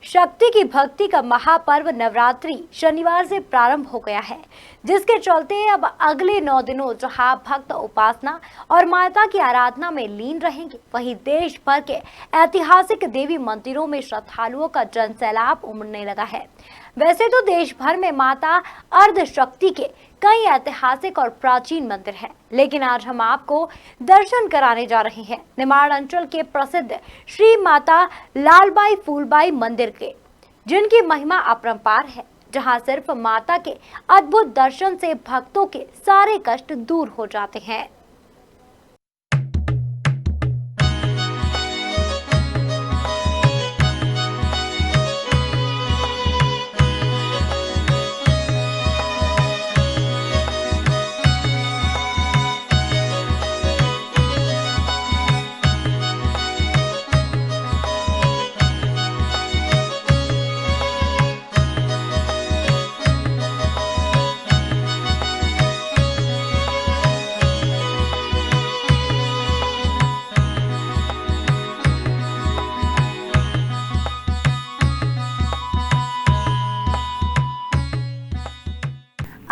शक्ति की भक्ति का महापर्व नवरात्रि शनिवार से प्रारंभ हो गया है, जिसके चलते अब अगले 9 दिनों जहां भक्त उपासना और माता की आराधना में लीन रहेंगे, वहीं देश भर के ऐतिहासिक देवी मंदिरों में श्रद्धालुओं का जनसैलाब उमड़ने लगा है। वैसे तो देश भर में माता अर्धशक्ति के कई ऐतिहासिक और प्राचीन मंदिर हैं, लेकिन आज हम आपको दर्शन कराने जा रहे हैं निमाड़ अंचल के प्रसिद्ध श्री माता लालबाई फूलबाई मंदिर के, जिनकी महिमा अपरंपार है, जहां सिर्फ माता के अद्भुत दर्शन से भक्तों के सारे कष्ट दूर हो जाते हैं।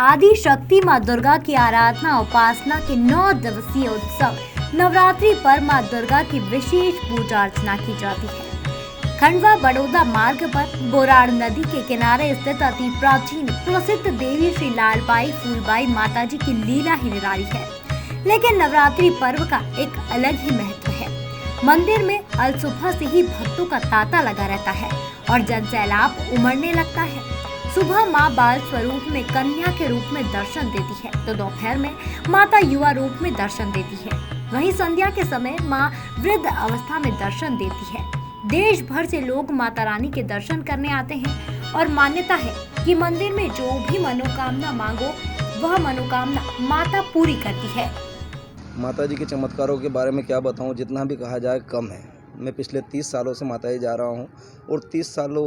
आदि शक्ति मां दुर्गा की आराधना उपासना के 9 दिवसीय उत्सव नवरात्रि पर मां दुर्गा की विशेष पूजा अर्चना की जाती है। खंडवा बड़ौदा मार्ग पर बोराड़ नदी के किनारे स्थित अति प्राचीन प्रसिद्ध देवी श्री लालबाई फूलबाई माता जी की लीला ही निराली है, लेकिन नवरात्रि पर्व का एक अलग ही महत्व है। मंदिर में अल सुबह से ही भक्तों का तांता लगा रहता है और जनसैलाब उमड़ने लगता है। सुबह मां बाल स्वरूप में कन्या के रूप में दर्शन देती है, तो दोपहर में माता युवा रूप में दर्शन देती है। वहीं संध्या के समय मां वृद्ध अवस्था में दर्शन देती है। देश भर से लोग माता रानी के दर्शन करने आते हैं और मान्यता है कि मंदिर में जो भी मनोकामना मांगो वह मनोकामना माता पूरी करती है। माता जी के चमत्कारों के बारे में क्या बताऊं, जितना भी कहा जाए कम है। मैं पिछले 30 सालों से माता जी जा रहा हूं और 30 सालों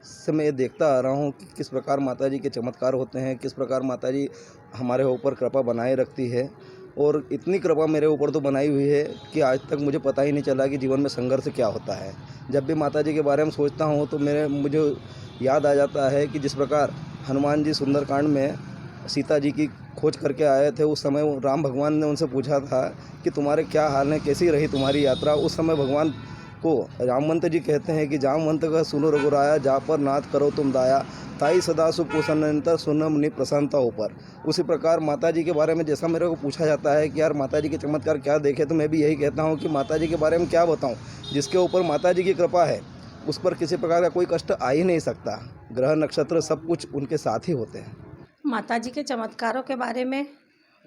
से मैं ये देखता आ रहा हूं कि किस प्रकार माता जी के चमत्कार होते हैं, किस प्रकार माता जी हमारे ऊपर कृपा बनाए रखती है। और इतनी कृपा मेरे ऊपर तो बनाई हुई है कि आज तक मुझे पता ही नहीं चला कि जीवन में संघर्ष क्या होता है। जब भी माता जी के बारे में सोचता हूँ तो मुझे याद आ जाता है कि जिस प्रकार हनुमान जी सुंदरकांड में सीता जी की खोज करके आए थे, उस समय राम भगवान ने उनसे पूछा था कि तुम्हारे क्या हाल है, कैसी रही तुम्हारी यात्रा। उस समय भगवान को रामवंत जी कहते हैं कि जामवंत का सुनो रघुराया, जा पर नाथ करो तुम दाया, ताई सदा सुप्रसन्नतर सुनो मुनि प्रसन्नता ऊपर। उसी प्रकार माता जी के बारे में जैसा मेरे को पूछा जाता है कि यार माता जी के चमत्कार क्या देखे, तो मैं भी यही कहता हूँ कि माता जी के बारे में क्या बताऊँ। जिसके ऊपर माता जी की कृपा है उस पर किसी प्रकार का कोई कष्ट आ ही नहीं सकता। ग्रह नक्षत्र सब कुछ उनके साथ ही होते हैं। माता जी के चमत्कारों के बारे में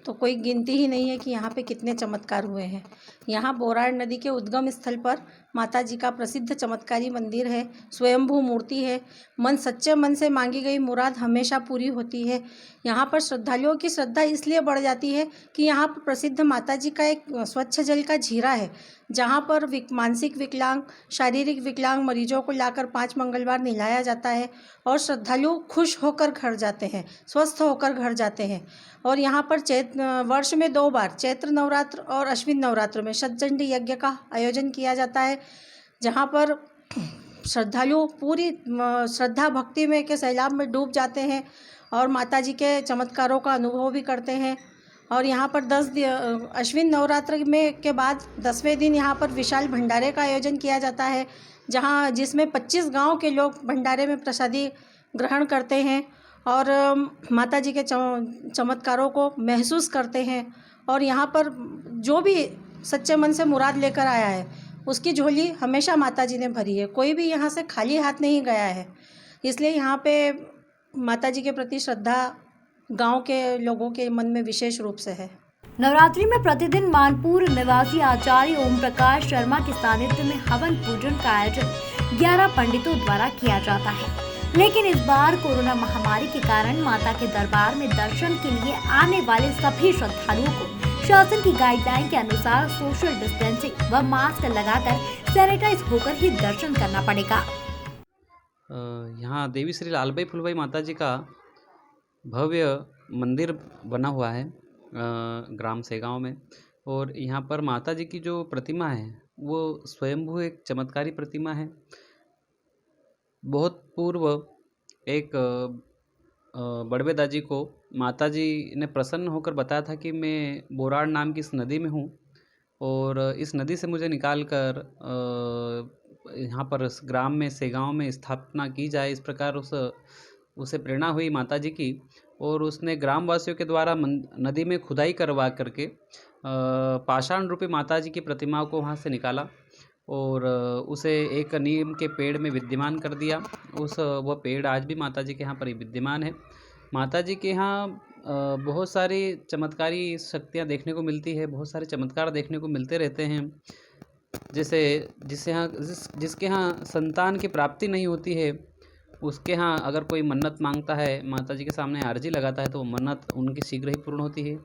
तो कोई गिनती ही नहीं है कि यहाँ पे कितने चमत्कार हुए हैं। यहाँ बोराड़ नदी के उद्गम स्थल पर माता जी का प्रसिद्ध चमत्कारी मंदिर है, स्वयंभू मूर्ति है। सच्चे मन से मांगी गई मुराद हमेशा पूरी होती है। यहाँ पर श्रद्धालुओं की श्रद्धा इसलिए बढ़ जाती है कि यहाँ पर प्रसिद्ध माता जी का एक स्वच्छ जल का झीरा है, जहाँ पर मानसिक विकलांग, शारीरिक विकलांग मरीजों को लाकर 5 मंगलवार नहलाया जाता है और श्रद्धालु खुश होकर घर जाते हैं, स्वस्थ होकर घर जाते हैं। और यहाँ पर वर्ष में 2 बार चैत्र नवरात्र और अश्विन नवरात्र में शतचंडी यज्ञ का आयोजन किया जाता है, जहाँ पर श्रद्धालु पूरी श्रद्धा भक्ति में के सैलाब में डूब जाते हैं और माता जी के चमत्कारों का अनुभव भी करते हैं। और यहाँ पर अश्विन नवरात्र में के बाद 10वें दिन यहाँ पर विशाल भंडारे का आयोजन किया जाता है, जिसमें 25 गांव के लोग भंडारे में प्रसादी ग्रहण करते हैं और माता जी के चमत्कारों को महसूस करते हैं। और यहाँ पर जो भी सच्चे मन से मुराद लेकर आया है उसकी झोली हमेशा माता जी ने भरी है। कोई भी यहाँ से खाली हाथ नहीं गया है। इसलिए यहाँ पे माता जी के प्रति श्रद्धा गांव के लोगों के मन में विशेष रूप से है। नवरात्रि में प्रतिदिन मानपुर निवासी आचार्य ओम प्रकाश शर्मा के सानिध्य में हवन पूजन का आयोजन 11 पंडितों द्वारा किया जाता है, लेकिन इस बार कोरोना महामारी के कारण माता के दरबार में दर्शन के लिए आने वाले सभी श्रद्धालुओं को शासन की गाइडलाइन के अनुसार सोशल डिस्टेंसिंग व मास्क लगाकर सैनिटाइज होकर ही दर्शन करना पड़ेगा। यहाँ देवी श्री लालबाई फूलबाई माता जी का भव्य मंदिर बना हुआ है ग्राम सेगांव में, और यहाँ पर माता जी की जो प्रतिमा है वो स्वयंभू एक चमत्कारी प्रतिमा है। बहुत पूर्व एक बड़बे दाजी को माताजी ने प्रसन्न होकर बताया था कि मैं बोराड़ नाम की इस नदी में हूँ और इस नदी से मुझे निकाल कर यहाँ पर इस ग्राम में सेगांव में स्थापना की जाए। इस प्रकार उसे प्रेरणा हुई माताजी की और उसने ग्रामवासियों के द्वारा नदी में खुदाई करवा करके पाषाण रूपी माताजी की प्रतिमा को वहाँ से निकाला और उसे एक नीम के पेड़ में विद्यमान कर दिया। वह पेड़ आज भी माताजी के यहाँ पर ही विद्यमान है। माताजी के यहाँ बहुत सारी चमत्कारी शक्तियाँ देखने को मिलती है, बहुत सारे चमत्कार देखने को मिलते रहते हैं। जिसके यहाँ संतान की प्राप्ति नहीं होती है, उसके यहाँ अगर कोई मन्नत मांगता है, माताजी के सामने अर्जी लगाता है तो वो मन्नत उनकी शीघ्र ही पूर्ण होती है।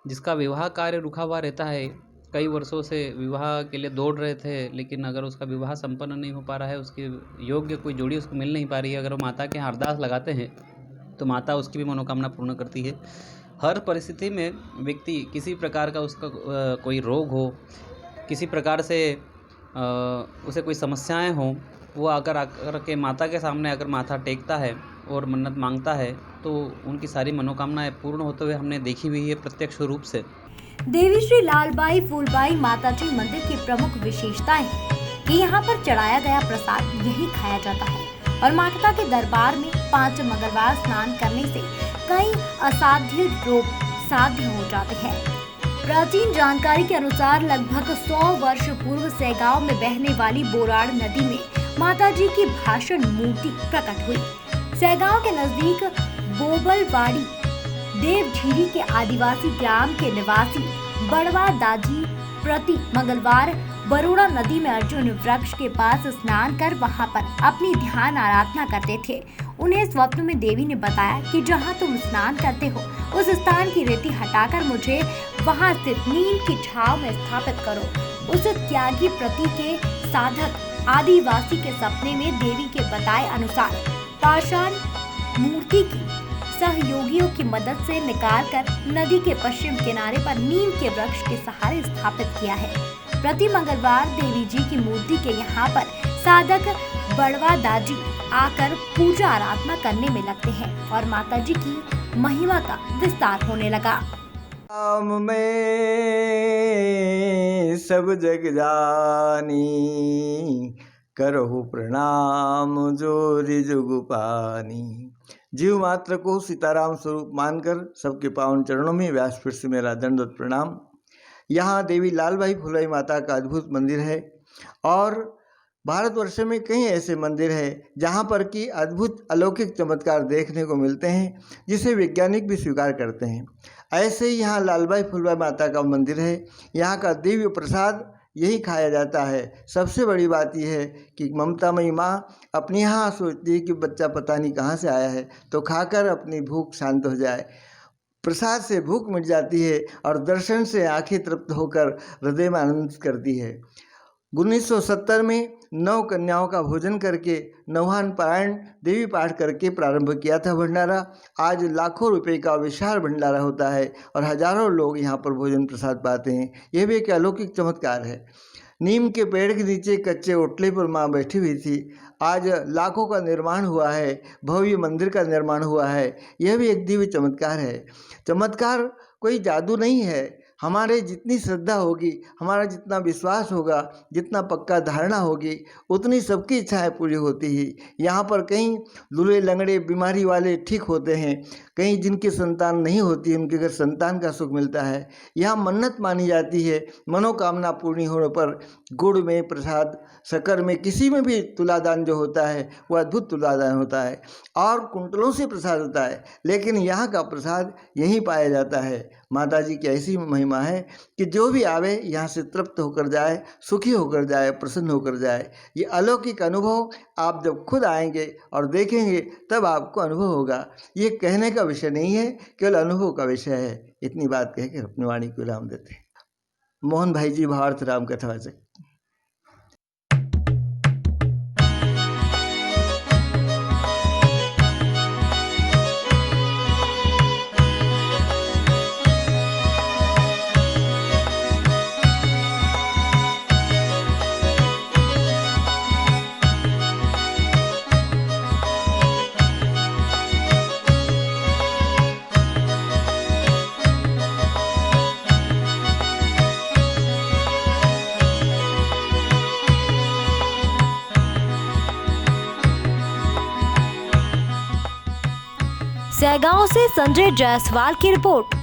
जिसका विवाह कार्य रुका हुआ रहता है, कई वर्षों से विवाह के लिए दौड़ रहे थे, लेकिन अगर उसका विवाह संपन्न नहीं हो पा रहा है, उसके योग्य कोई जोड़ी उसको मिल नहीं पा रही है, अगर वो माता के यहाँ अरदास लगाते हैं तो माता उसकी भी मनोकामना पूर्ण करती है। हर परिस्थिति में व्यक्ति किसी प्रकार का उसका कोई रोग हो, किसी प्रकार से उसे कोई समस्याएं हों, वो आकर के माता के सामने अगर माथा टेकता है और मन्नत मांगता है तो उनकी सारी मनोकामनाएं पूर्ण होते हुए हमने देखी हुई है प्रत्यक्ष रूप से। देवी श्री लालबाई फूलबाई माताजी मंदिर की प्रमुख विशेषताएं हैं कि यहाँ पर चढ़ाया गया प्रसाद यही खाया जाता है और माता के दरबार में 5 मंगलवार स्नान करने से कई असाध्य रोग साध्य हो जाते हैं। प्राचीन जानकारी के अनुसार लगभग 100 वर्ष पूर्व सेगांव में बहने वाली बोराड़ नदी में माताजी की भाषण मूर्ति प्रकट हुई। सेगांव के नजदीक बोबलवाड़ी देवझीरी के आदिवासी ग्राम के निवासी बड़वा दाजी प्रति मंगलवार बरोड़ा नदी में अर्जुन वृक्ष के पास स्नान कर वहां पर अपनी ध्यान आराधना करते थे। उन्हें स्वप्न में देवी ने बताया कि जहां तुम स्नान करते हो उस स्थान की रेती हटाकर मुझे वहां स्थित नीम की छाव में स्थापित करो। उस त्यागी प्रति के साधक आदिवासी के सपने में देवी के बताए अनुसार पाषाण मूर्ति की सहयोगियों की मदद से निकालकर नदी के पश्चिम किनारे पर नीम के वृक्ष के सहारे स्थापित किया है। प्रति मंगलवार देवी जी की मूर्ति के यहाँ पर साधक बड़वा दाजी आकर पूजा आराधना करने में लगते हैं और माता जी की महिमा का विस्तार होने लगा। राम में सब जग जानी, करहु प्रणाम जोरि जुगु पानी। जीव मात्र को सीताराम स्वरूप मानकर सबके पावन चरणों में व्यासपीठ से मेरा दंडवत प्रणाम। यहाँ देवी लालबाई फुलबाई माता का अद्भुत मंदिर है और भारतवर्ष में कई ऐसे मंदिर हैं जहाँ पर कि अद्भुत अलौकिक चमत्कार देखने को मिलते हैं, जिसे वैज्ञानिक भी स्वीकार करते हैं। ऐसे ही यहाँ लालबाई फुलबाई माता का मंदिर है। यहाँ का दिव्य प्रसाद यही खाया जाता है। सबसे बड़ी बात यह है कि ममतामयी माँ अपने यहाँ सोचती है कि बच्चा पता नहीं कहाँ से आया है, तो खाकर अपनी भूख शांत हो जाए। प्रसाद से भूख मिट जाती है और दर्शन से आंखें तृप्त होकर हृदय में आनंद करती है। 1970 में 9 कन्याओं का भोजन करके नौहान पारायण देवी पाठ करके प्रारंभ किया था भंडारा। आज लाखों रुपए का विशाल भंडारा होता है और हजारों लोग यहाँ पर भोजन प्रसाद पाते हैं। यह भी एक अलौकिक चमत्कार है। नीम के पेड़ के नीचे कच्चे ओटले पर माँ बैठी हुई थी। आज लाखों का निर्माण हुआ है, भव्य मंदिर का निर्माण हुआ है। यह भी एक दिव्य चमत्कार है। चमत्कार कोई जादू नहीं है। हमारे जितनी श्रद्धा होगी, हमारा जितना विश्वास होगा, जितना पक्का धारणा होगी, उतनी सबकी इच्छाएं पूरी होती ही। यहाँ पर कहीं लूले लंगड़े बीमारी वाले ठीक होते हैं, कहीं जिनकी संतान नहीं होती उनके घर संतान का सुख मिलता है। यहाँ मन्नत मानी जाती है। मनोकामना पूर्ण होने पर गुड़ में प्रसाद, शक्कर में, किसी में भी तुलादान जो होता है वो अद्भुत तुलादान होता है और कुंटलों से प्रसाद होता है, लेकिन यहाँ का प्रसाद यहीं पाया जाता है। माता जी की ऐसी महिमा है कि जो भी आवे यहाँ से तृप्त होकर जाए, सुखी होकर जाए, प्रसन्न होकर जाए। ये अलौकिक अनुभव आप जब खुद आएंगे और देखेंगे तब आपको अनुभव होगा। ये कहने का विषय नहीं है, केवल अनुभव का विषय है। इतनी बात कहकर अपनी वाणी को विराम देते हैं। मोहन भाई जी, भावार्थ राम कथावाचक। सहगांव से संजय जायसवाल की रिपोर्ट।